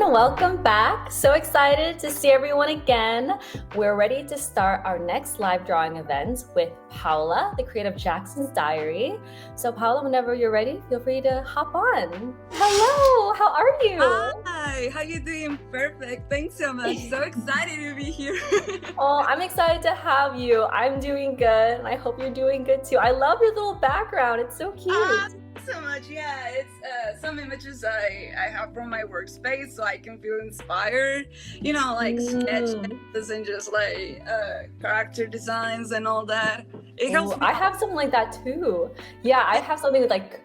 everyone, welcome back. So excited to see everyone again. We're ready to start our next live drawing event with Paula, the creator of Jackson's Diary. So Paula, whenever you're ready, feel free to hop on. Hello, how are you? Hi, how you doing? Perfect. Thanks so much. So excited to be here. Oh, I'm excited to have you. I'm doing good, and I hope you're doing good too. I love your little background. It's so cute. Thanks so much. Yeah, it's some images I have from my workspace so I can feel inspired. You know, like sketches and just like character designs and all that. It helps me. I have something like that too. Yeah, I have something with like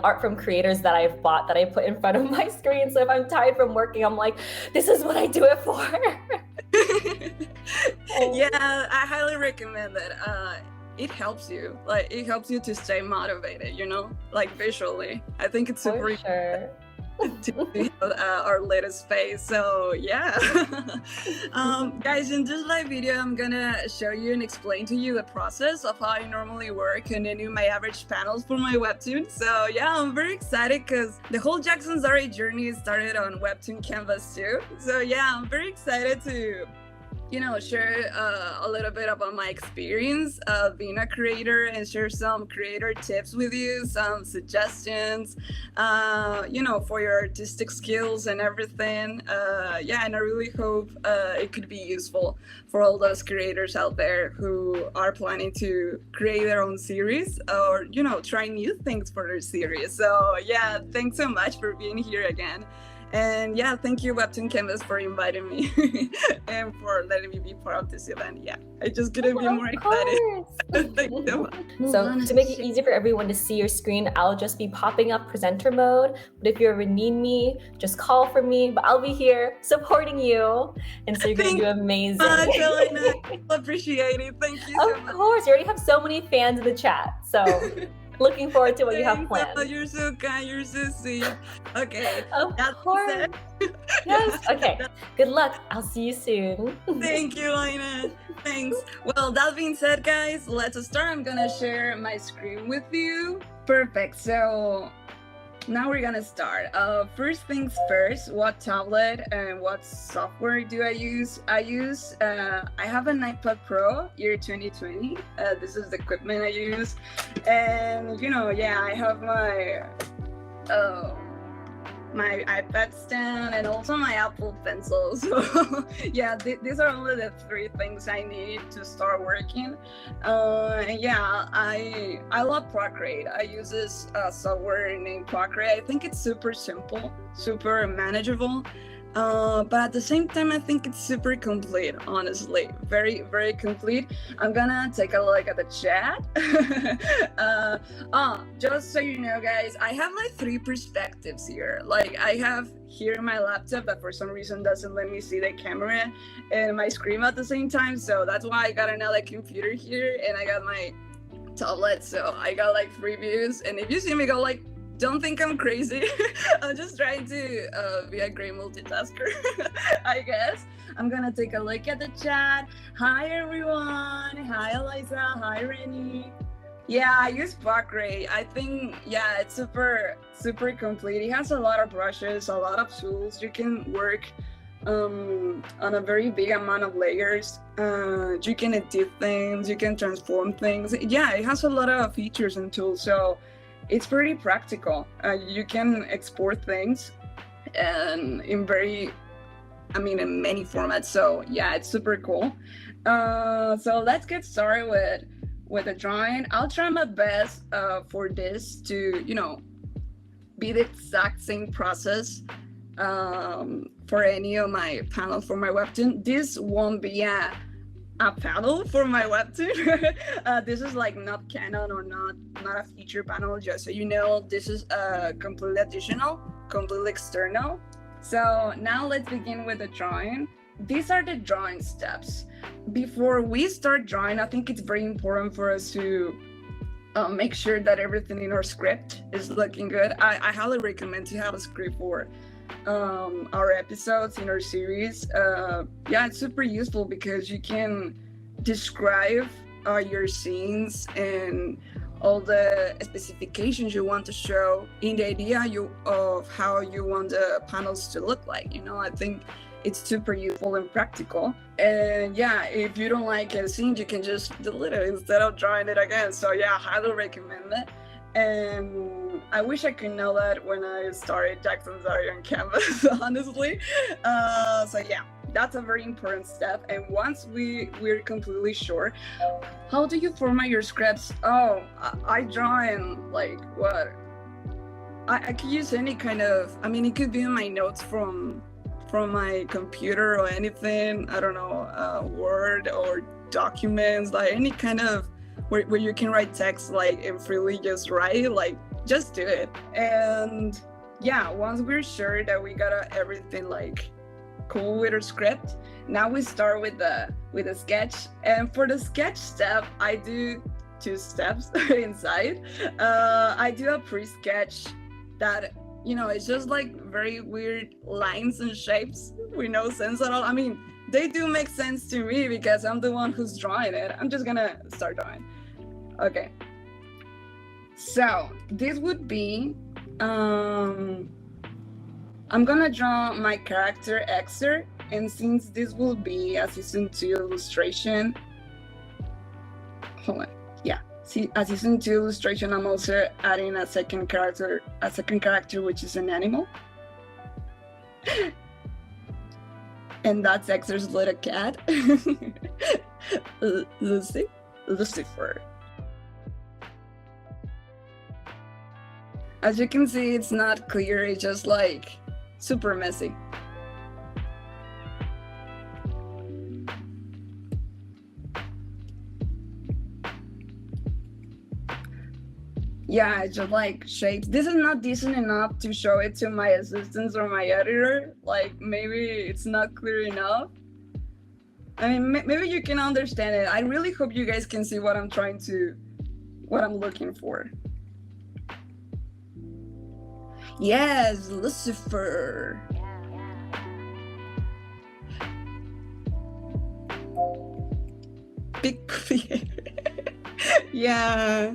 art from creators that I've bought that I put in front of my screen. So if I'm tired from working, I'm like, this is what I do it for. Yeah, I highly recommend that. It helps you. Like, it helps you to stay motivated, you know, like visually. I think it's super sure. to our latest phase. So yeah. Guys, in this live video, I'm gonna show you and explain to you the process of how I normally work and then do my average panels for my Webtoon. So yeah, I'm very excited because the whole Jackson's Diary journey started on Webtoon Canvas too. So yeah, I'm very excited to share a little bit about my experience of being a creator and share some creator tips with you, some suggestions, for your artistic skills and everything. And I really hope it could be useful for all those creators out there who are planning to create their own series or, try new things for their series. So yeah, thanks so much for being here again. And yeah, thank you Webtoon Canvas for inviting me and for letting me be part of this event. Yeah, I just couldn't be more excited. Thank you so much. So to make it easier for everyone to see your screen, I'll just be popping up presenter mode. But if you ever need me, just call for me. But I'll be here supporting you. And so you're going to do amazing. I appreciate it. Thank you so much. Of course, you already have so many fans in the chat. So looking forward to what you have planned. You're so kind. You're so sweet. Okay. Of course. Yes. Okay. Good luck. I'll see you soon. Thank you, Lina. Thanks. Well, that being said, guys, let's start. I'm gonna share my screen with you. Perfect. So now we're gonna start. First things first, what tablet and what software do I use? I have an iPad Pro year 2020. This is the equipment I use. And I have my iPad stand and also my Apple Pencil. So yeah, these are only the three things I need to start working. I love Procreate. I use this software named Procreate. I think it's super simple, super manageable. But at the same time, I think it's super complete, honestly. Very, very complete. I'm gonna take a look at the chat. Just so you know, guys, I have like 3 perspectives here. Like, I have here my laptop that for some reason doesn't let me see the camera and my screen at the same time. So that's why I got another computer here and I got my tablet. So I got like 3 views. And if you see me go like, don't think I'm crazy. I'm just trying to be a great multitasker, I guess. I'm gonna take a look at the chat. Hi, everyone. Hi, Eliza. Hi, Rennie. Yeah, I use Procreate. I think, yeah, it's super, super complete. It has a lot of brushes, a lot of tools. You can work on a very big amount of layers. You can edit things. You can transform things. Yeah, it has a lot of features and tools. So it's pretty practical. You can export things and in many formats. So yeah, it's super cool. So let's get started with the drawing. I'll try my best for this to, be the exact same process for any of my panels for my Webtoon. This won't be a panel for my Webtoon. This is like not canon or not a feature panel, just so you know. This is completely additional, completely external. So now let's begin with the drawing. These are the drawing steps. Before we start drawing, I think it's very important for us to make sure that everything in our script is looking good. I highly recommend to have a script for our episodes in our series. It's super useful because you can describe your scenes and all the specifications you want to show in the idea of how you want the panels to look like. I think it's super useful and practical. And yeah, if you don't like a scene, you can just delete it instead of drawing it again. So yeah, highly recommend it. And I wish I could know that when I started Jackson's Diary on Canvas, honestly. So yeah, that's a very important step. And once we're completely sure, how do you format your scripts? Oh, I draw in like what? I could use any kind of, it could be in my notes from my computer or anything. I don't know, Word or documents, like any kind of where you can write text like and freely just write, like just do it. And yeah, once we're sure that we got everything like cool with our script, now we start with the sketch. And for the sketch step, I do 2 steps inside. I do a pre-sketch that it's just like very weird lines and shapes with no sense at all. They do make sense to me because I'm the one who's drawing it. I'm just gonna start drawing. Okay, so this would be I'm gonna draw my character Xer, and since this will be a season 2 illustration, hold on, yeah, see, a season 2 illustration, I'm also adding a second character which is an animal. And that's Xer's little cat. Lucifer. As you can see, it's not clear, it's just like super messy. Yeah, it's just like shapes. This is not decent enough to show it to my assistants or my editor. Like maybe it's not clear enough. Maybe you can understand it. I really hope you guys can see what I'm looking for. Yes, Lucifer. Big clear. Yeah.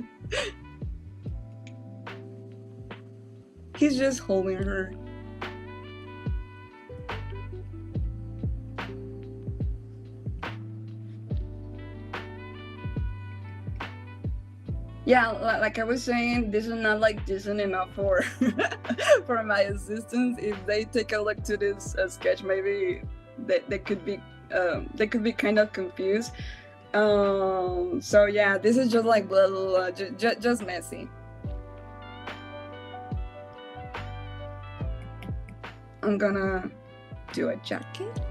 He's just holding her. Yeah, like I was saying, this is not like decent enough for for my assistants. If they take a look to this sketch, maybe they could be kind of confused. So yeah, this is just like blah blah blah, just messy. I'm gonna do a jacket.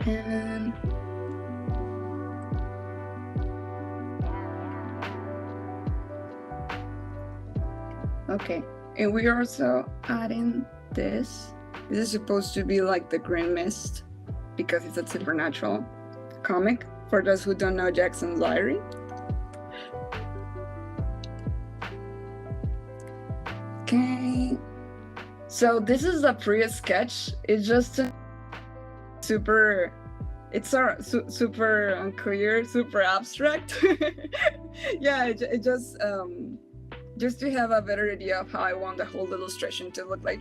And okay, and we are also adding this. This is supposed to be like the green mist because it's a supernatural comic. For those who don't know Jackson's Diary. Okay, so this is a pre-sketch. It's just super unclear, super abstract. Yeah, it just to have a better idea of how I want the whole illustration to look like,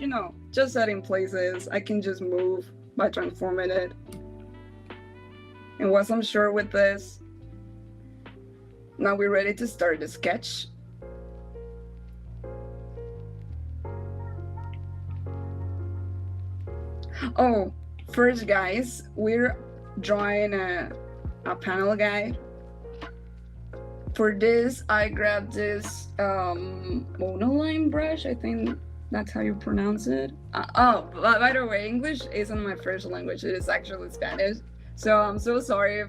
just adding places. I can just move by transforming it. And once I'm sure with this, now we're ready to start the sketch. Oh, first guys, we're drawing a panel guide. For this, I grabbed this monoline brush. I think that's how you pronounce it. By the way, English isn't my first language. It is actually Spanish. So I'm so sorry if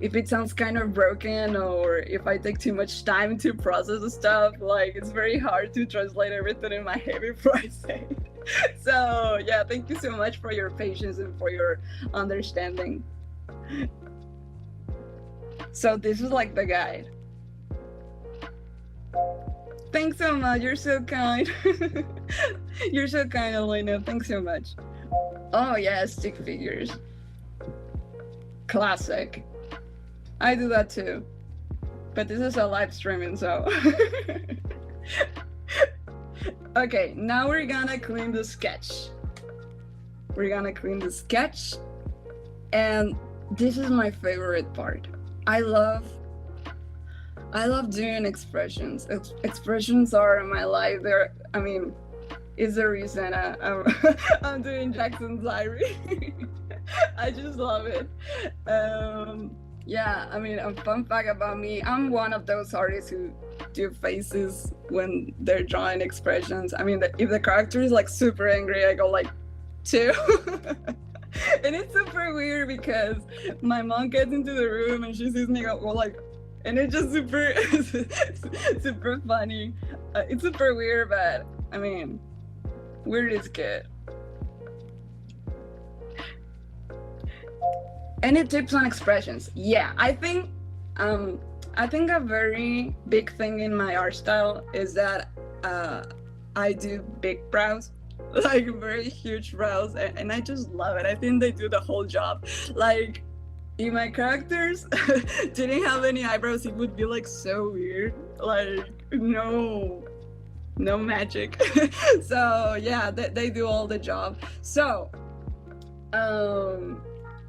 if it sounds kind of broken or if I take too much time to process the stuff. Like, it's very hard to translate everything in my head before I say it. So yeah, thank you so much for your patience and for your understanding. So this is like the guide. Thanks so much, you're so kind. You're so kind, Elena, thanks so much. Oh yeah, stick figures. classic. I do that too. But this is a live streaming, so. Okay, now we're gonna clean the sketch. And this is my favorite part. I love doing expressions. Expressions are my life. Is the reason I'm doing Jackson's Diary. I just love it. Yeah, a fun fact about me, I'm one of those artists who do faces when they're drawing expressions. If the character is like super angry, I go like 2. And it's super weird because my mom gets into the room and she sees me go like, and it's just super super funny. It's super weird, but weird is good. Any tips on expressions? Yeah, I think a very big thing in my art style is that I do big brows, like very huge brows, and I just love it. I think they do the whole job. Like, if my characters didn't have any eyebrows, it would be like so weird. Like, no magic. So yeah, they do all the job. So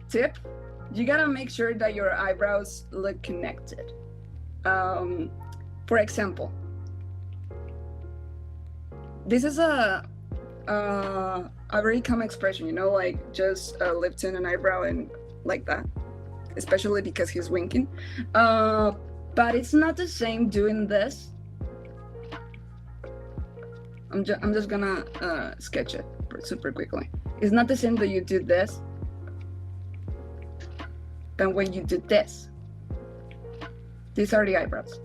tip, you gotta make sure that your eyebrows look connected. For example, this is a very common expression, like just a lip tint and eyebrow and like that, especially because he's winking. But it's not the same doing this. I'm just gonna sketch it super quickly. It's not the same that you do this than when you do this. These are the eyebrows.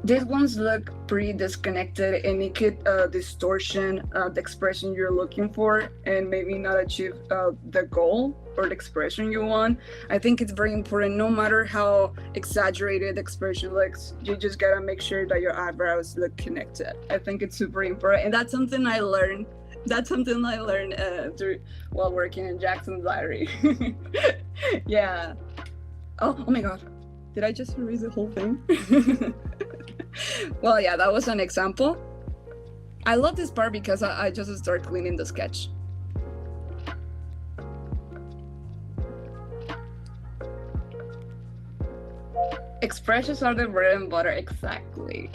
These ones look pretty disconnected, and it could distortion the expression you're looking for and maybe not achieve the goal or the expression you want. I think it's very important, no matter how exaggerated the expression looks, you just gotta make sure that your eyebrows look connected. I think it's super important, and that's something I learned while working in Jackson's Diary. Yeah. Oh my god, did I just erase the whole thing? Well, yeah, that was an example. I love this part because I just start cleaning the sketch. Expressions are the bread and butter, exactly.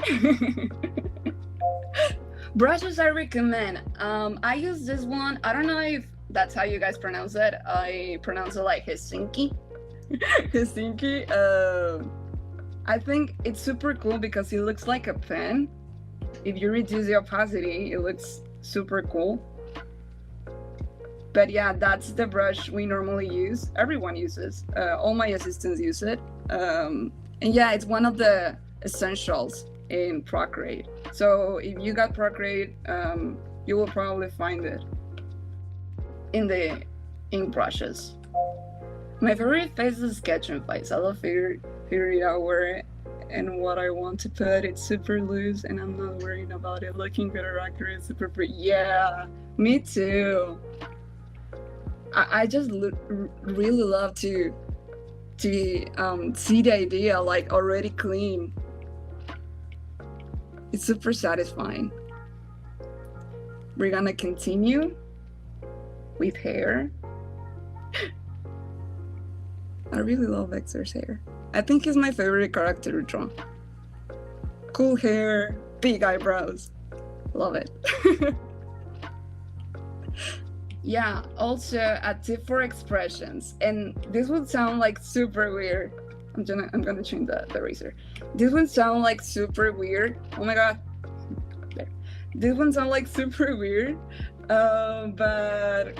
Brushes I recommend. I use this one. I don't know if that's how you guys pronounce it. I pronounce it like Helsinki. Helsinki. I think it's super cool because it looks like a pen. If you reduce the opacity, it looks super cool. But yeah, that's the brush we normally use. Everyone uses. All my assistants use it. And yeah, it's one of the essentials in Procreate. So if you got Procreate, you will probably find it in the ink brushes. My favorite face is sketching face. I love figuring out where and what I want to put. It's super loose and I'm not worrying about it looking good or accurate. Super pretty. Yeah, me too. I just really love to see the idea like already clean. It's super satisfying. We're gonna continue with hair. I really love Hector's hair. I think he's my favorite character to draw. Cool hair, big eyebrows. Love it. Yeah, also a tip for expressions. And this would sound like super weird. I'm gonna change the eraser. This would sound like super weird. Oh my god. There. This would sound like super weird. But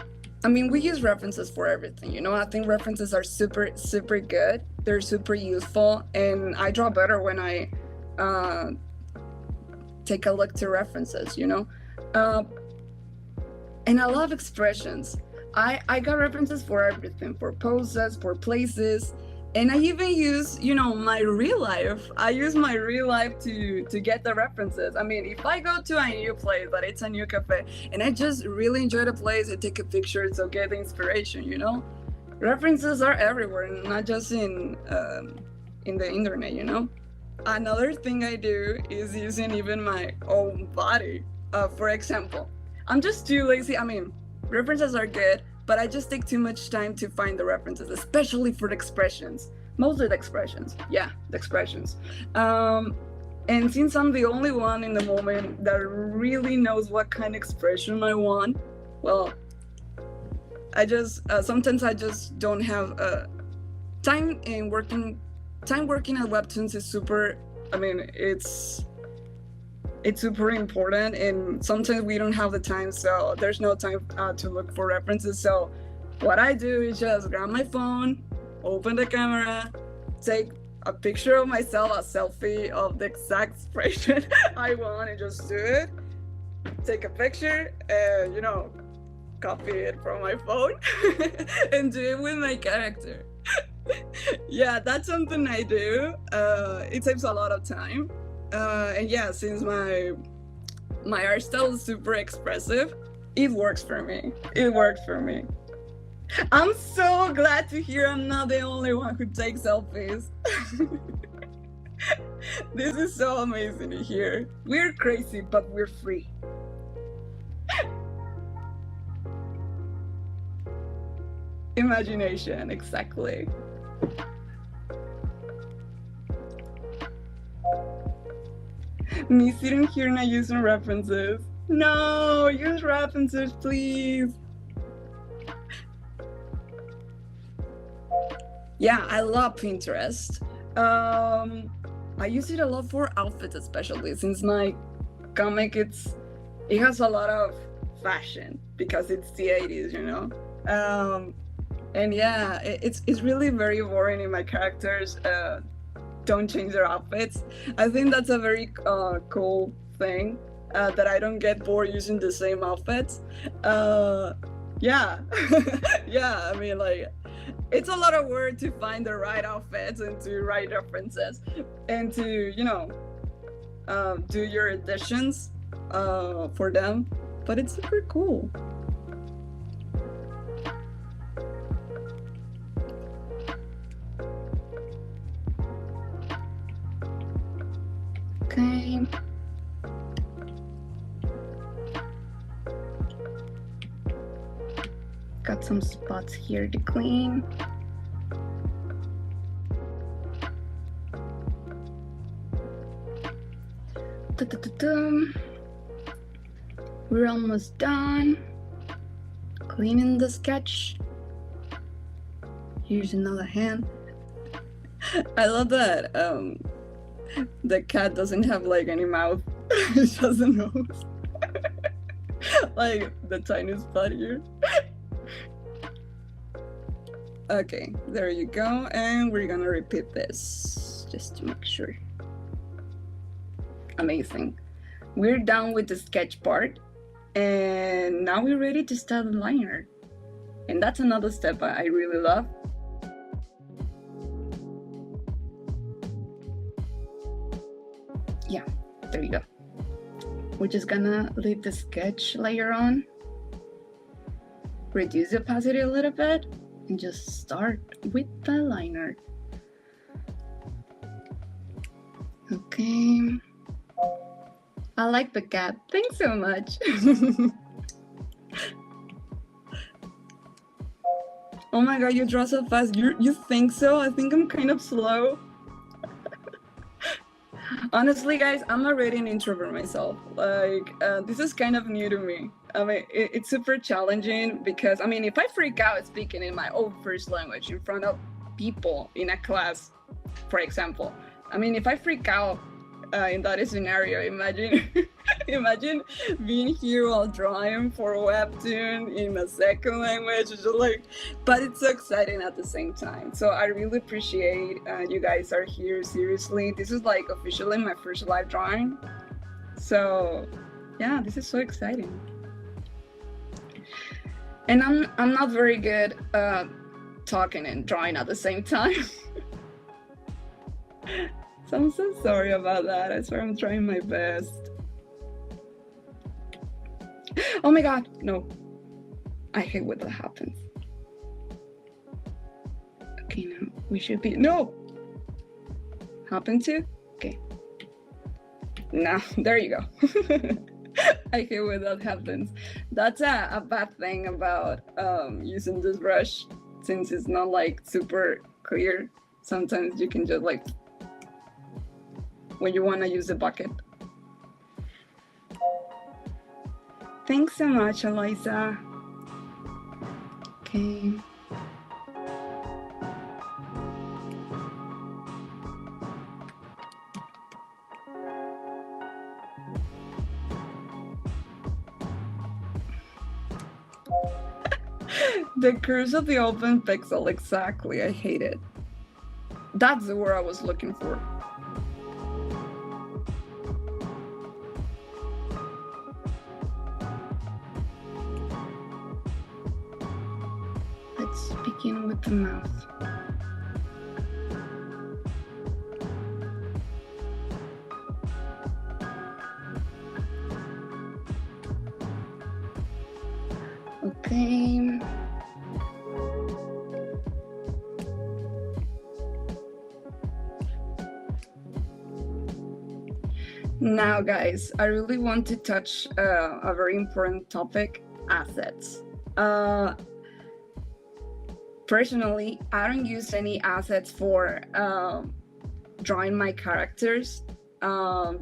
I mean, we use references for everything, you know? I think references are super, super good. They're super useful, and I draw better when I take a look to references, you know? And I love expressions. I got references for everything, for poses, for places, And I even use, my real life. I use my real life to get the references. I mean, if I go to a new place, but it's a new cafe, and I just really enjoy the place, I take a picture to get the inspiration. References are everywhere, not just in the internet. Another thing I do is using even my own body. For example, I'm just too lazy. I mean, references are good, but I just take too much time to find the references, especially for the expressions. Mostly the expressions. Yeah, the expressions. And since I'm the only one in the moment that really knows what kind of expression I want, well, I just sometimes I just don't have time in working. Time working at Webtoons is super. I mean, it's super important, and sometimes we don't have the time, so there's no time to look for references. So what I do is just grab my phone, open the camera, take a picture of myself, a selfie of the exact expression I want, and just do it. Take a picture and copy it from my phone and do it with my character. Yeah, that's something I do. It saves a lot of time. And yeah, since my art style is super expressive, it works for me. It works for me. I'm so glad to hear I'm not the only one who takes selfies. This is so amazing to hear. We're crazy, but we're free. Imagination, exactly. Me sitting here not using references. No, use references, please. Yeah, I love Pinterest. I use it a lot for outfits, especially since my comic it has a lot of fashion because it's the 80s. And yeah, it's really very boring if my characters don't change their outfits. I think that's a very cool thing, that I don't get bored using the same outfits. Yeah. Yeah, I mean, like, it's a lot of work to find the right outfits and to write references and to do your additions for them, but it's super cool. Okay. Got some spots here to clean. We're almost done cleaning the sketch. Here's another hand. I love that the cat doesn't have like any mouth. It's just a nose. Like the tiny spot here. Okay, there you go, and we're gonna repeat this just to make sure. Amazing. We're done with the sketch part, and now we're ready to start the liner. And that's another step I really love. Yeah, there you go. We're just gonna leave the sketch layer on, reduce the opacity a little bit, and just start with the liner. Okay. I like the cat. Thanks so much. Oh my god, you draw so fast. You think so? I think I'm kind of slow. Honestly, guys, I'm already an introvert myself. Like, this is kind of new to me. I mean, it's super challenging because, I mean, if I freak out speaking in my own first language in front of people in a class, for example, I mean, if I freak out in that scenario, imagine being here while drawing for Webtoon in a second language. It's just like, but it's so exciting at the same time. So I really appreciate you guys are here. Seriously, this is like officially my first live drawing. So yeah, this is so exciting. And I'm not very good talking and drawing at the same time. So I'm so sorry about that. I swear I'm trying my best. Oh my god, no. I hate when that happens. Okay, now we should be. No! Happen to? Okay. Now, there you go. I hate when that happens. That's a bad thing about using this brush, since it's not like super clear. Sometimes you can just like, when you want to use a bucket. Thanks so much, Eliza. Okay. The curse of the open pixel, exactly. I hate it. That's the word I was looking for. Let's begin with the mouth. Okay. Now, guys, I really want to touch a very important topic, assets. Personally, I don't use any assets for drawing my characters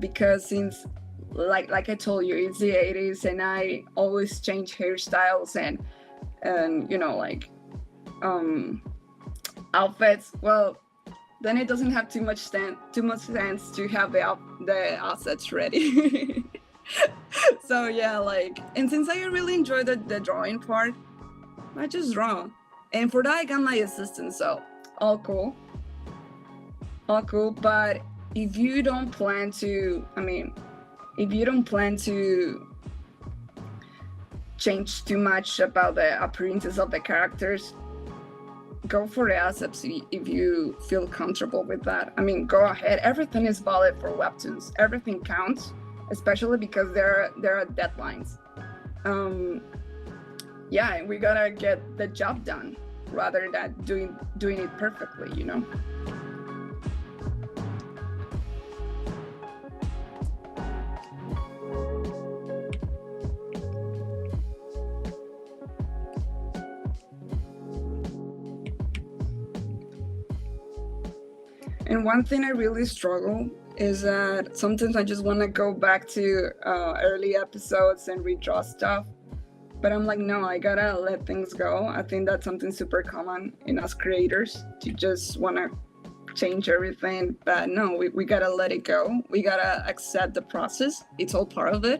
because since, like I told you, it's the 80s and I always change hairstyles and you know, like outfits. Well, then it doesn't have too much sense to have the assets ready. So yeah, like, and since I really enjoy the drawing part, I just draw. And for that, I got my assistant, so all cool. All cool, but if you don't plan to, if you don't plan to change too much about the appearances of the characters, go for the assets if you feel comfortable with that. I mean, go ahead. Everything is valid for webtoons. Everything counts, especially because there are deadlines. Yeah, we gotta get the job done rather than doing it perfectly, you know. And one thing I really struggle is that sometimes I just want to go back to early episodes and redraw stuff. But I'm like, no, I gotta let things go. I think that's something super common in us creators, to just want to change everything. But no, we gotta let it go. We gotta accept the process. It's all part of it.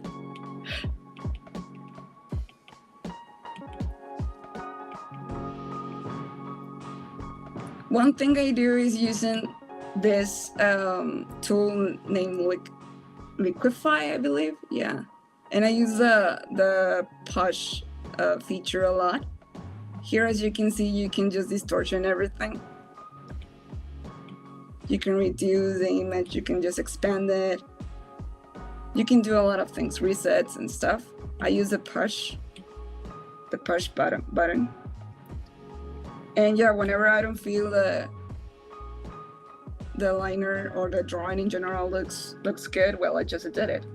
One thing I do is using this tool named Liquify, I believe. Yeah. And I use the push feature a lot. Here, as you can see, you can just distortion everything. You can reduce the image, you can just expand it. You can do a lot of things, resets and stuff. I use the push button. And yeah, whenever I don't feel the liner or the drawing in general looks good, well, I just did it.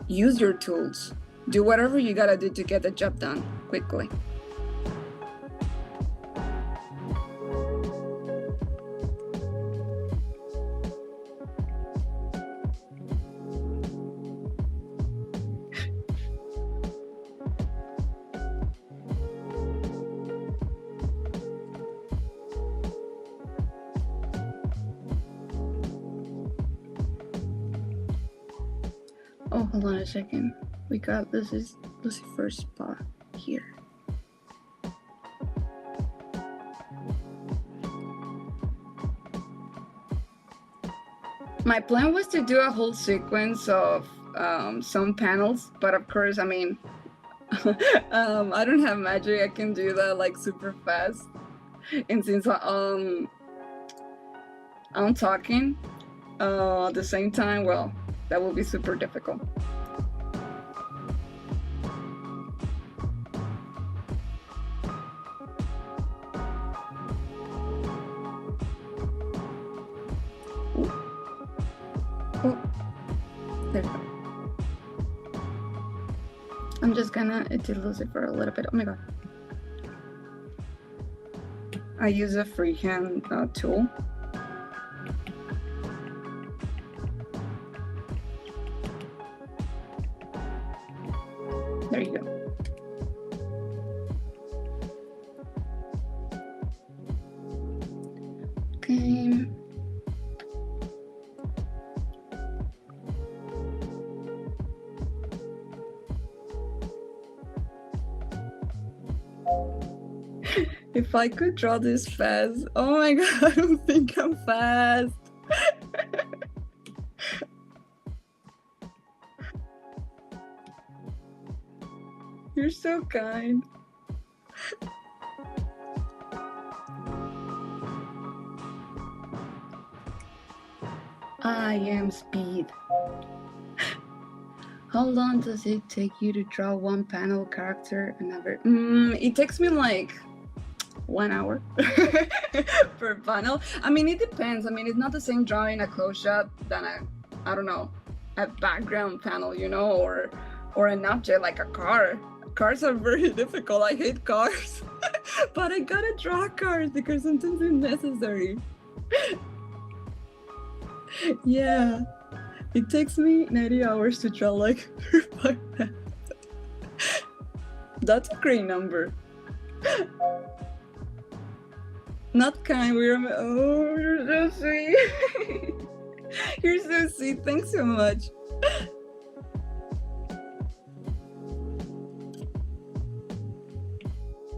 Use your tools. Do whatever you gotta do to get the job done quickly. Oh, hold on a second. We got this is Lucifer's spot here. My plan was to do a whole sequence of some panels, but of course, I mean, I don't have magic. I can do that like super fast, and since I'm talking at the same time, well, that will be super difficult. Oh, there we go. I'm just gonna lose it for a little bit. Oh my god. I use a freehand tool. There you go. Okay. If I could draw this fast, oh my god, I don't think I'm fast. You're so kind. I am speed. How long does it take you to draw one panel character and never? It takes me like 1 hour per panel. I mean, it depends. I mean, it's not the same drawing a close-up than I don't know, a background panel, you know, or an object like a car. Cars are very difficult. I hate cars, but I gotta draw cars because sometimes it's necessary. Yeah, it takes me 90 hours to draw like 5 panels. That's a great number. Not kind, oh, you're so sweet. You're so sweet, thanks so much.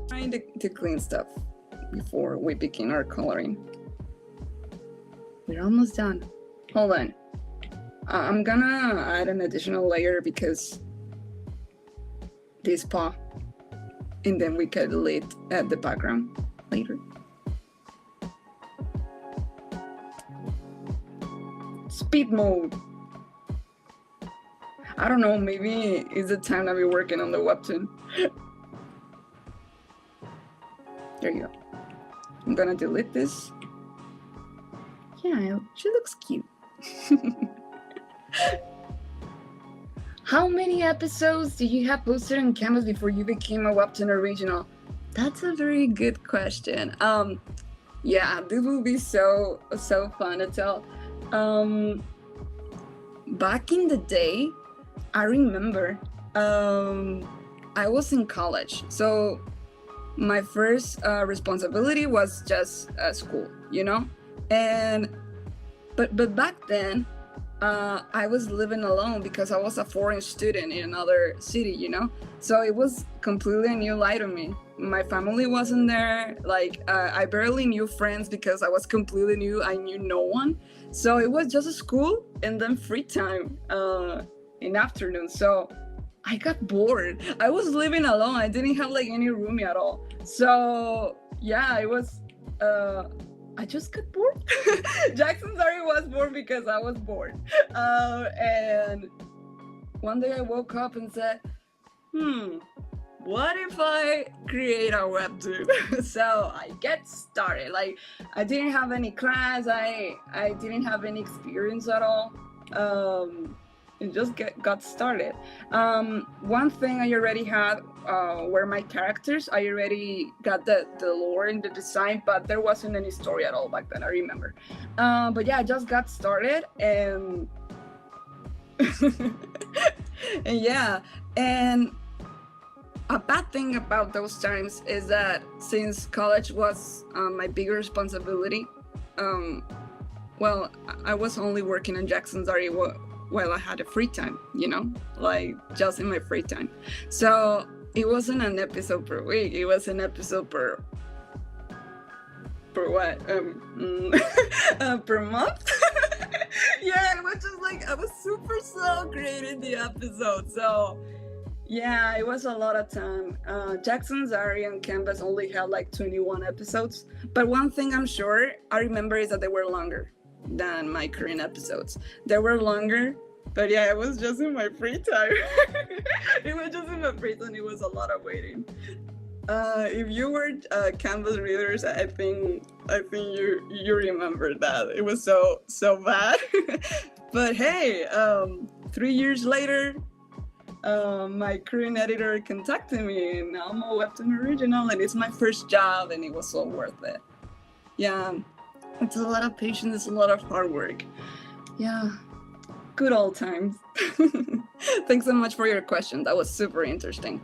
Trying to clean stuff before we begin our coloring. We're almost done. Hold on. I'm gonna add an additional layer because this paw, and then we can delete the background later. Speed mode. I don't know, maybe it's the time that we're working on the webtoon. There you go. I'm gonna delete this. Yeah, she looks cute. How many episodes did you have posted on Canvas before you became a Webtoon original? That's a very good question. Yeah, this will be so fun to tell. Back in the day, I remember I was in college, so my first responsibility was just school, you know, but back then I was living alone because I was a foreign student in another city, you know, so it was completely a new life to me. My family wasn't there, like I barely knew friends because I was completely new. I knew no one, so it was just a school and then free time in afternoon. So I got bored. I was living alone. I didn't have like any roomie at all. So yeah, it was I just got bored. Jackson Sorry was born because I was bored. And one day I woke up and said, what if I create a webtoon? So I get started. Like I didn't have any class. I didn't have any experience at all. And just got started. One thing I already had were my characters. I already got the lore and the design, but there wasn't any story at all back then, I remember. But yeah, I just got started and and yeah, and a bad thing about those times is that since college was my bigger responsibility, well, I was only working on Jackson's Ari while I had a free time, you know, like just in my free time. So it wasn't an episode per week, it was an episode per what? Per month? Yeah, it was just like, I was super slow creating the episode. So yeah, it was a lot of time. Jackson's Ari on Canvas only had like 21 episodes. But one thing I'm sure I remember is that they were longer. than my current episodes. They were longer, but yeah, it was just in my free time. It was just in my free time. It was a lot of waiting. If you were Canvas readers, I think you remember that. It was so bad. But hey, 3 years later, my current editor contacted me, and now I'm a Webtoon original, and it's my first job, and it was so worth it. Yeah, it's a lot of patience, it's a lot of hard work. Yeah, good old times. Thanks so much for your question. That was super interesting.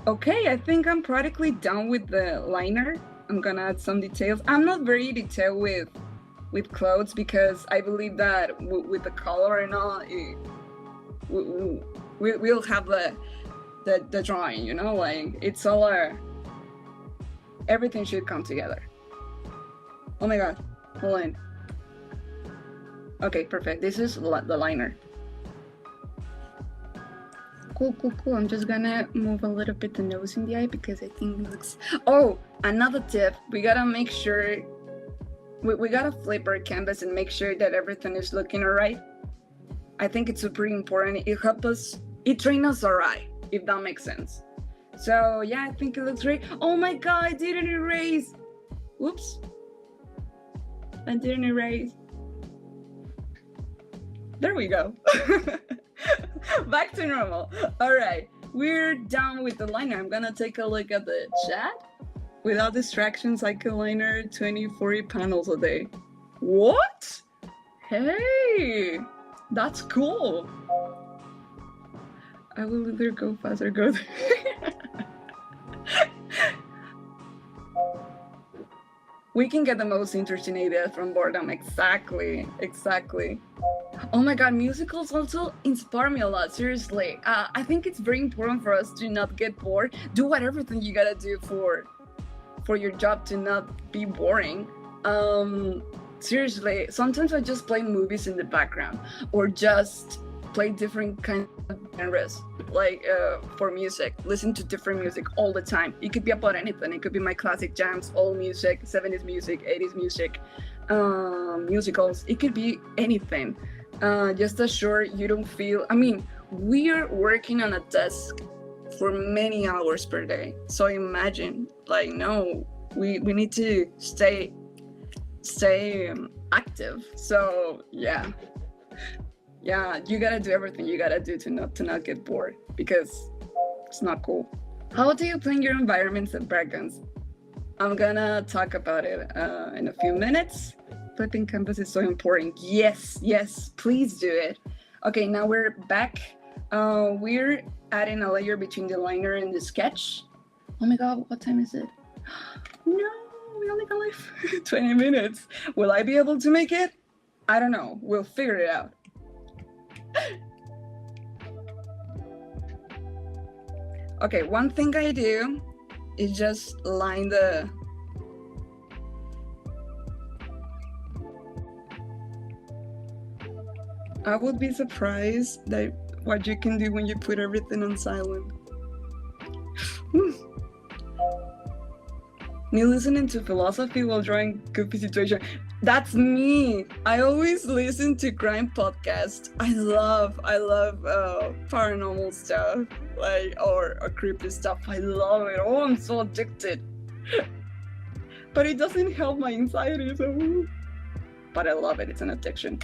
Okay, I think I'm practically done with the liner. I'm gonna add some details. I'm not very detailed with clothes because I believe that with the color and all, we'll have the drawing, you know, like it's all everything should come together. Oh my god, hold on. Okay, perfect. This is the liner. Cool. I'm just gonna move a little bit the nose in the eye because I think it looks... Oh, another tip. We gotta make sure... We gotta flip our canvas and make sure that everything is looking alright. I think it's super important. It trains us our eye, if that makes sense. So yeah, I think it looks great. Oh my god, I didn't erase. Whoops. I didn't erase. There we go. Back to normal. All right, we're done with the liner. I'm gonna take a look at the chat. Without distractions, I can liner 20-40 panels a day. What? Hey, that's cool. I will either go fast or go We can get the most interesting ideas from boredom. Exactly. Oh my god, musicals also inspire me a lot, seriously. I think it's very important for us to not get bored. Do everything you gotta do for your job to not be boring. Seriously, sometimes I just play movies in the background or just play different kinds of genres, like for music, listen to different music all the time. It could be about anything. It could be my classic jams, old music, 70s music, 80s music, musicals. It could be anything. Just as sure you don't feel... I mean, we're working on a desk for many hours per day. So imagine, like, no, we need to stay active. So yeah, you gotta do everything you gotta do to not get bored, because it's not cool. How do you plan your environments and backgrounds? I'm gonna talk about it in a few minutes. Flipping canvas is so important. Yes, please do it. Okay, now we're back. We're adding a layer between the liner and the sketch. Oh my god, what time is it? No, we only got like 20 minutes. Will I be able to make it? I don't know. We'll figure it out. Okay, one thing I do is just line the... I would be surprised that what you can do when you put everything on silent. Me listening to philosophy while drawing goofy situation. That's me. I always listen to crime podcasts. I love paranormal stuff, like or creepy stuff. I love it. Oh, I'm so addicted. But it doesn't help my anxiety, so... But I love it. It's an addiction.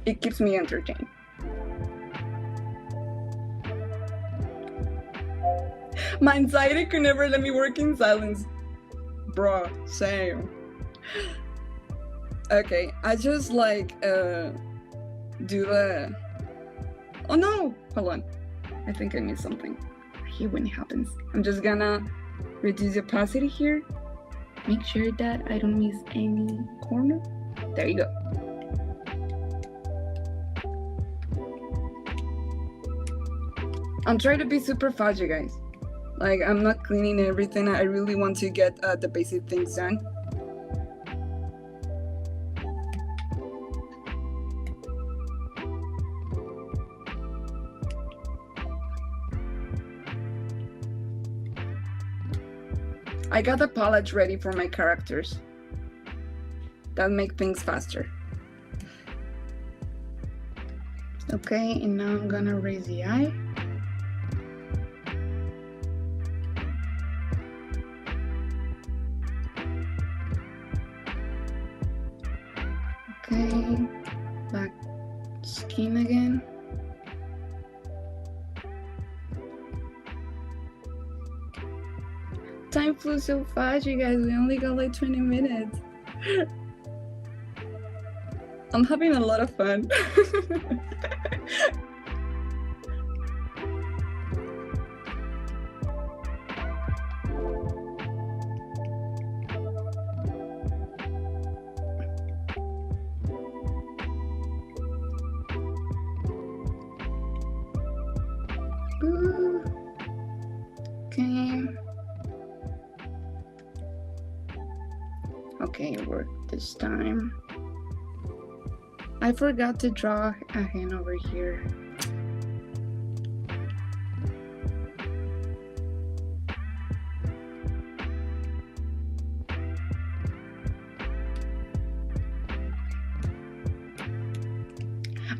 It keeps me entertained. My anxiety could never let me work in silence. Bruh, same. Okay, I just like do the... Oh no! Hold on. I think I missed something. I hate when it happens. I'm just gonna reduce the opacity here. Make sure that I don't miss any corner. There you go. I'm trying to be super fast, you guys. Like, I'm not cleaning everything. I really want to get the basic things done. I got the palette ready for my characters. that make things faster. Okay, and now I'm gonna raise the eye. Okay, back skin again. Time flew so fast, you guys. We only got like 20 minutes. I'm having a lot of fun. Ooh. Okay. Okay, it worked this time. I forgot to draw a hand over here.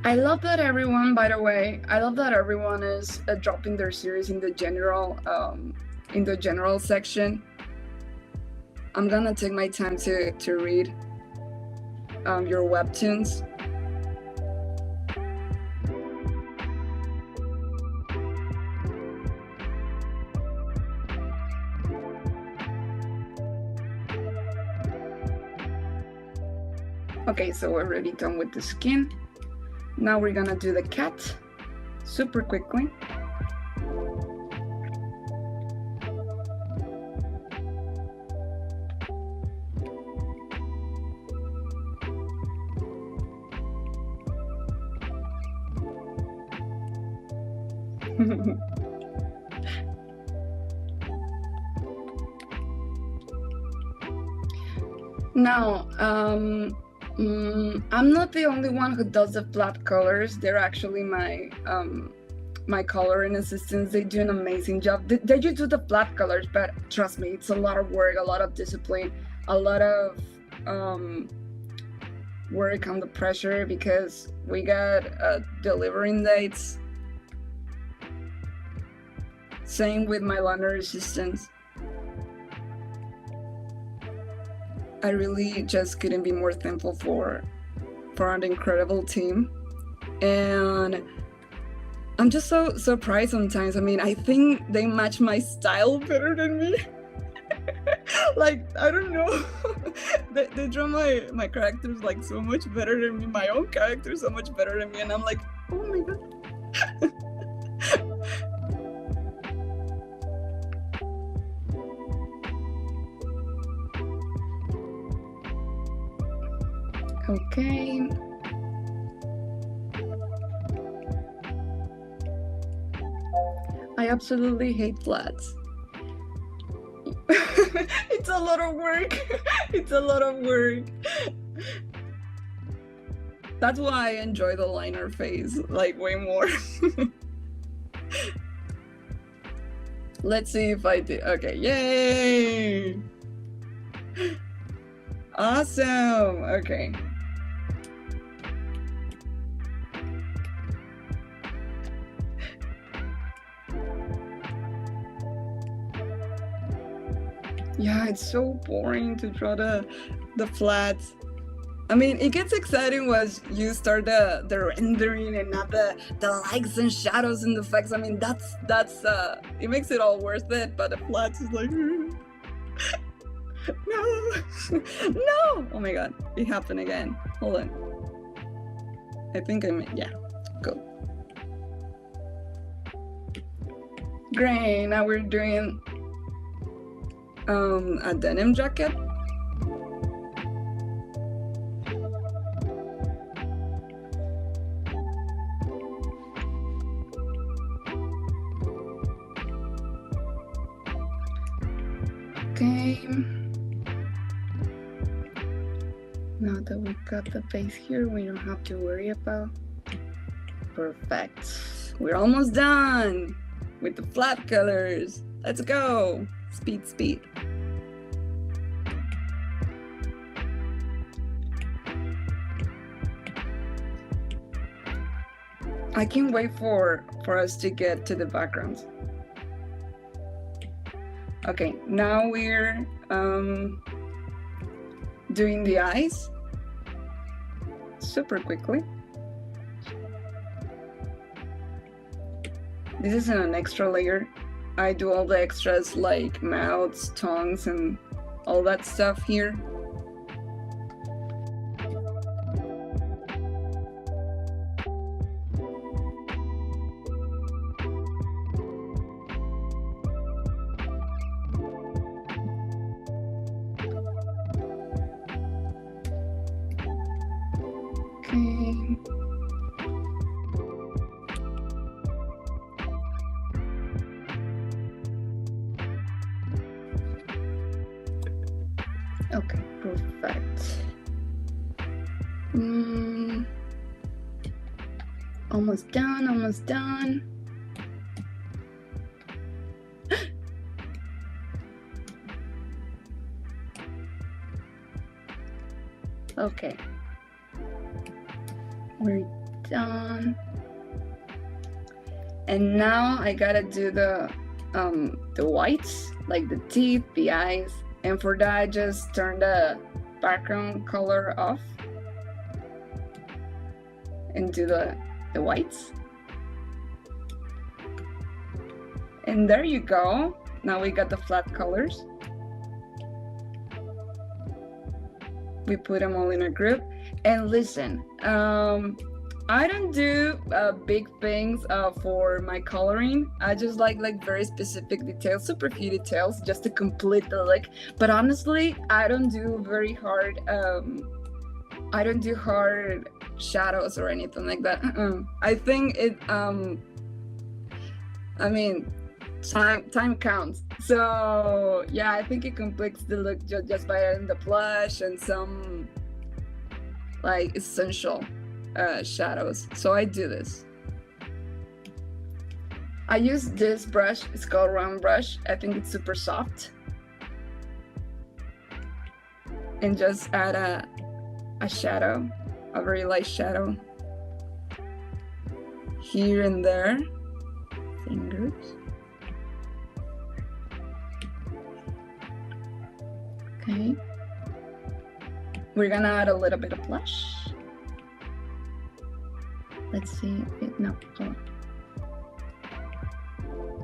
I love that everyone, by the way, I love that everyone is dropping their series in the general section. I'm gonna take my time to read your webtoons. Okay, so we're already done with the skin. Now we're gonna do the cat super quickly. Now, I'm not the only one who does the flat colors. They're actually my coloring assistants. They do an amazing job. They just do the flat colors, but trust me, it's a lot of work, a lot of discipline, a lot of work on the pressure because we got delivering dates. Same with my liner assistants. I really just couldn't be more thankful for an incredible team. And I'm just so surprised sometimes. I mean, I think they match my style better than me. Like, I don't know. they draw my characters like so much better than me, my own character so much better than me. And I'm like, oh my God. Okay. I absolutely hate flats. It's a lot of work. It's a lot of work. That's why I enjoy the liner phase like way more. Let's see if I do. Okay, yay! Awesome. Okay. Yeah, it's so boring to draw the flats. I mean, it gets exciting once you start the rendering and not the lights and shadows and effects. I mean, that's it makes it all worth it. But the flats is like, no, no. Oh my God, it happened again. Hold on. I think yeah, go. Great. Now we're doing a denim jacket. Okay. Now that we've got the base here, we don't have to worry about. Perfect. We're almost done with the flat colors. Let's go. Speed, speed. I can't wait for us to get to the background. Okay, now we're doing the eyes super quickly. This is an extra layer. I do all the extras like mouths, tongues, and all that stuff here. Okay, perfect. Almost done, almost done. Okay. We're done. And now I gotta do the whites, like the teeth, the eyes. And for that, I just turn the background color off and do the whites. And there you go. Now we got the flat colors. We put them all in a group. And listen, I don't do big things for my coloring. I just like very specific details, super few details, just to complete the look. But honestly, I don't do very hard. I don't do hard shadows or anything like that. I think it. I mean, time counts. So yeah, I think it completes the look just by adding the blush and some like essential shadows. So I do this. I use this brush. It's called round brush. I think it's super soft. And just add a shadow, a very light shadow here and there. Fingers. Okay. We're gonna add a little bit of blush. Let's see if it, no, hold on.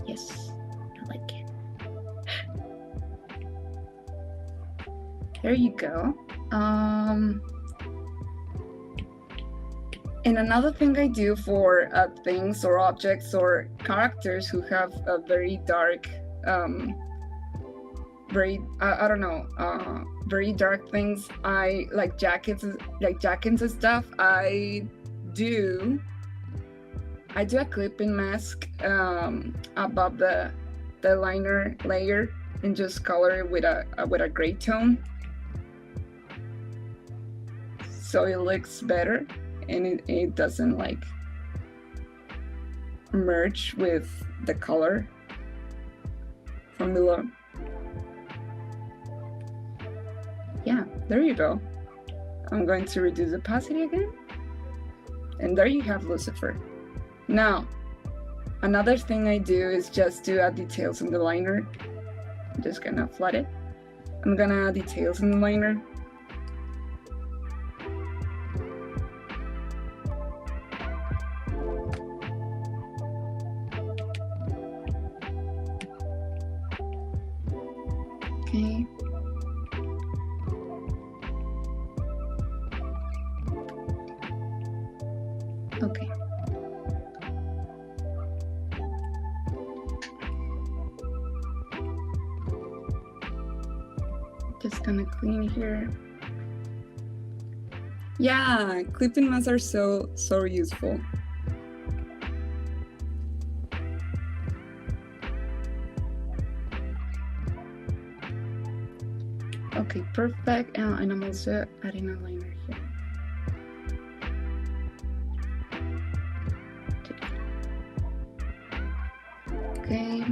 Yes, I like it. There you go. And another thing I do for things or objects or characters who have a very dark, very very dark things. I like jackets and stuff. I do a clipping mask above the liner layer and just color it with a gray tone, so it looks better and it doesn't like merge with the color from below. Yeah, there you go. I'm going to reduce the opacity again. And there you have Lucifer. Now, another thing I do is just to add details in the liner. I'm just gonna flood it. I'm gonna add details in the liner. Okay. Okay. Just gonna clean here. Yeah, clipping masks are so useful. Okay, perfect. And I'm also adding a liner here. Okay,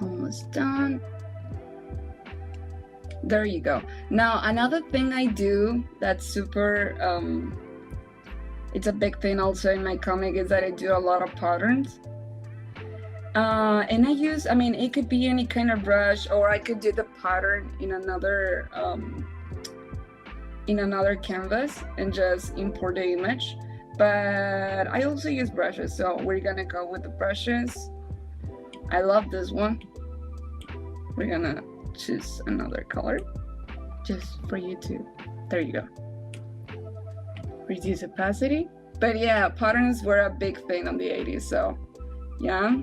almost done. There you go. Now, another thing I do that's super It's a big thing also in my comic is that I do a lot of patterns. And I use, I mean, it could be any kind of brush, or I could do the pattern in another canvas and just import the image. But I also use brushes, so we're gonna go with the brushes. I love this one. We're gonna choose another color just for you to, there you go. Reduce opacity. But yeah, patterns were a big thing on the 80s, so yeah.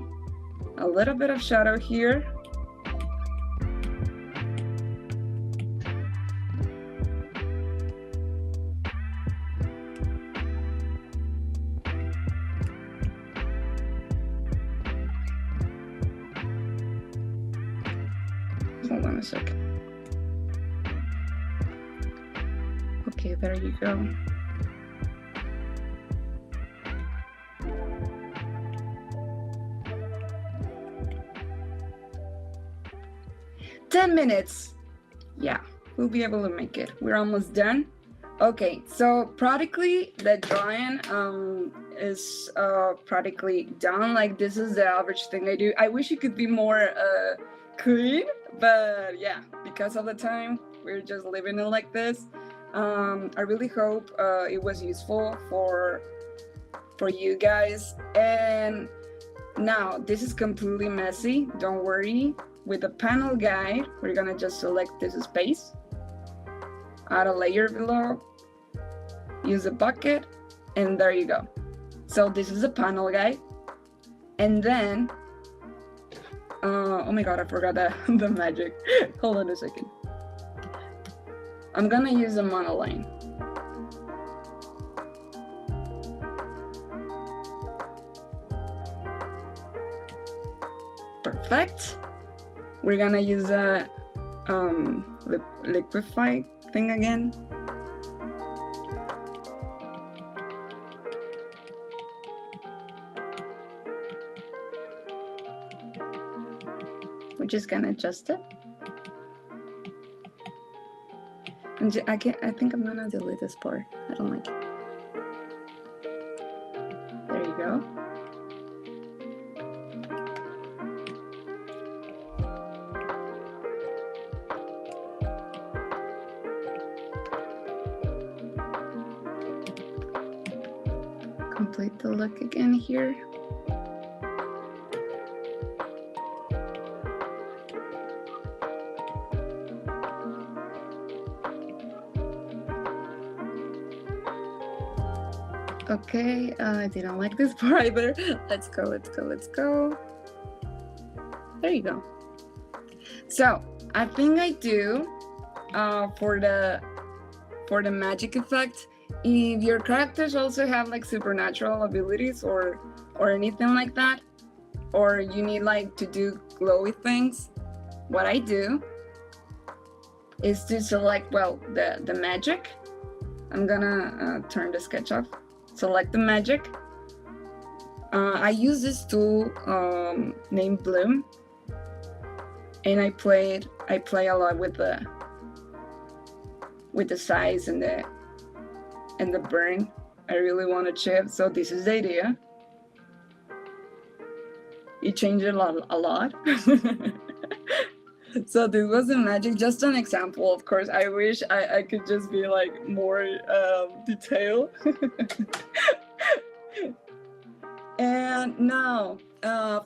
A little bit of shadow here. Hold on a second. Okay, there you go. "10 minutes. Yeah, we'll be able to make it. We're almost done. Okay, so practically the drawing is practically done. Like, this is the average thing I do. I wish it could be more clean, but yeah, because of the time, we're just living it like this. I really hope it was useful for you guys. And now, this is completely messy, don't worry. With the panel guide, we're gonna just select this space, add a layer below, use a bucket, and there you go. So this is a panel guide. And then, oh my God, I forgot the magic. Hold on a second. I'm gonna use a monoline. Perfect. We're gonna use a liquify thing again. We're just gonna adjust it. And I think I'm gonna delete this part. I don't like it. There you go. Complete the look again here. Okay, I didn't like this part either. Let's go. There you go. So I think I do for the magic effect. If your characters also have like supernatural abilities or anything like that, or you need like to do glowy things, what I do is to select, well, the magic. I'm gonna turn the sketch off. Select the magic. I use this tool named Bloom, and I play a lot with the size and the burn I really want to achieve. So this is the idea. It changed a lot. So this was the magic, just an example. Of course, I wish I could just be like more detailed. And now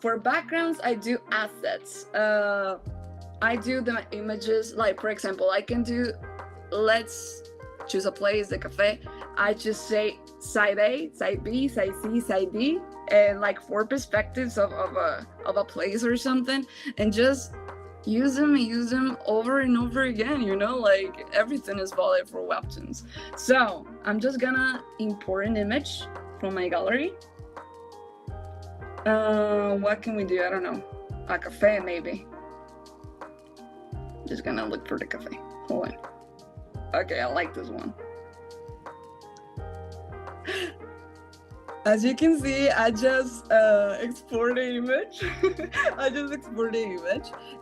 for backgrounds, I do assets. I do the images, like for example, I can do, let's choose a place, the cafe. I just say side A, side B, side C, side D, and like 4 perspectives of a place or something, and just use them over and over again, you know, like everything is valid for Webtoons. So I'm just gonna import an image from my gallery. What can we do? I don't know, a cafe maybe. Just gonna look for the cafe. Hold on. Okay, I like this one. As you can see, I just export the image.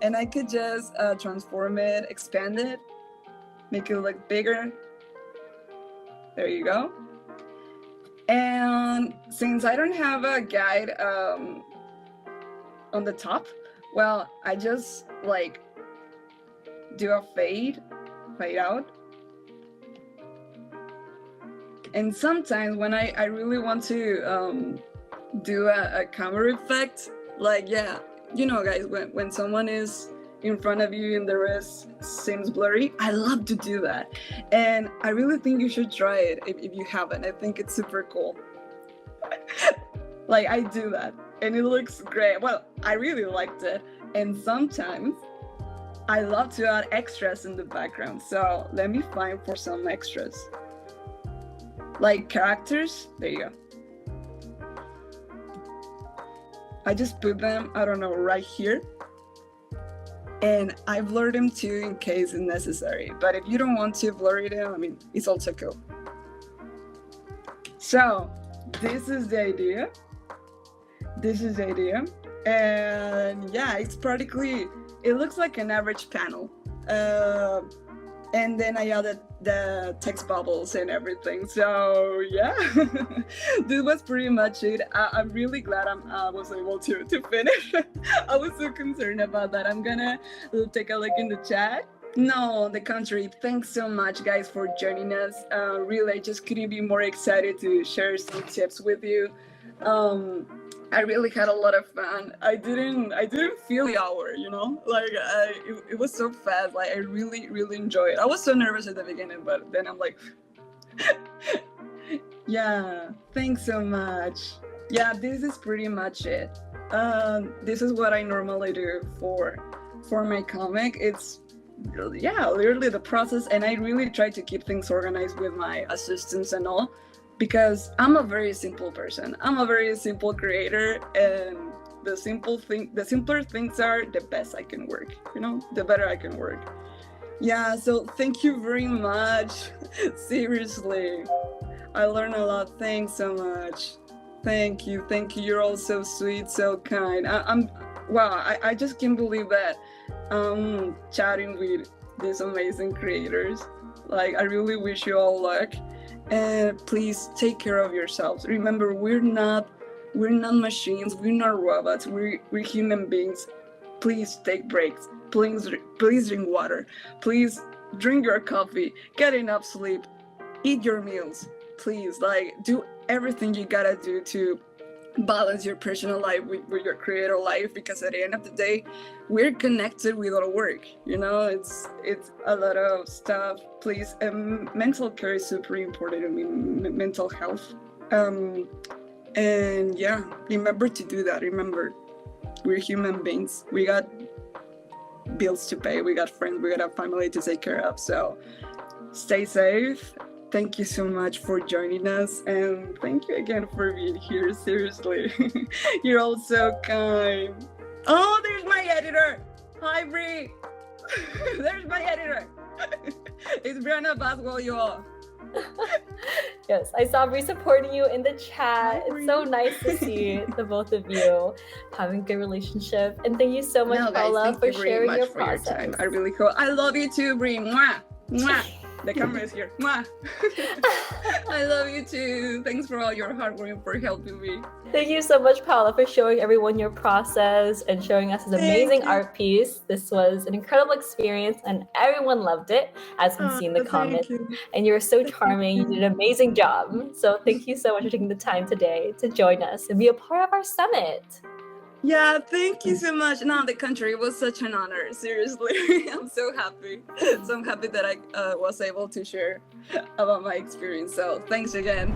And I could just transform it, expand it, make it look bigger. There you go. And since I don't have a guide on the top, well, I just like do a fade out. And sometimes when I really want to do a camera effect, like, yeah, you know, guys, when someone is in front of you and the rest seems blurry, I love to do that. And I really think you should try it if you haven't. I think it's super cool. Like, I do that and it looks great. Well, I really liked it. And sometimes I love to add extras in the background. So let me find for some extras. Like characters, there you go. I just put them, I don't know, right here. And I blur them too in case it's necessary. But if you don't want to blur them, I mean, it's also cool. So this is the idea. This is the idea. And yeah, it's practically, it looks like an average panel. And then I added the text bubbles and everything. So yeah, this was pretty much it. I'm really glad I was able to finish. I was so concerned about that. I'm gonna take a look in the chat. No, on the contrary, thanks so much guys for joining us. Really, I just couldn't be more excited to share some tips with you. I really had a lot of fun. I didn't feel the hour, you know, like it was so fast. Like I really enjoyed it. I was so nervous at the beginning, but then I'm like, yeah, thanks so much. Yeah, this is pretty much it. This is what I normally do for my comic. It's literally the process, and I really try to keep things organized with my assistants and all. Because I'm a very simple person. I'm a very simple creator, and the simpler things are, the best I can work, you know, the better I can work. Yeah, so thank you very much. Seriously, I learned a lot. Thanks so much. Thank you. You're all so sweet, so kind. I just can't believe that I'm chatting with these amazing creators. Like, I really wish you all luck. And please take care of yourselves. Remember, we're not machines. We're not robots. We're human beings. Please take breaks. Please drink water. Please drink your coffee. Get enough sleep. Eat your meals. Please, like, do everything you gotta do to balance your personal life with your creator life, because at the end of the day, we're connected with our work, you know. It's a lot of stuff. Please, mental care is super important. I mean, mental health, and yeah, remember to do that. Remember, we're human beings. We got bills to pay, we got friends, we got a family to take care of. So stay safe. Thank you so much for joining us, and thank you again for being here. Seriously, you're all so kind. Oh, there's my editor. Hi, Bree. There's my editor. It's Brianna Baswell, you all. Yes, I saw Bree supporting you in the chat. It's so nice to see the both of you having a good relationship. And thank you so much, Paula, for sharing your process. I really cool. I love you too, Bree. Mwah. Mwah. The camera is here. Mwah. I love you too. Thanks for all your hard work and for helping me. Thank you so much, Paula, for showing everyone your process and showing us this amazing art piece. This was an incredible experience and everyone loved it, as you can see in the comments. And you're so charming. You did an amazing job. So thank you so much for taking the time today to join us and be a part of our summit. Yeah, thank you so much. No, the country, it was such an honor. Seriously, I'm so happy. So I'm happy that I was able to share about my experience. So thanks again.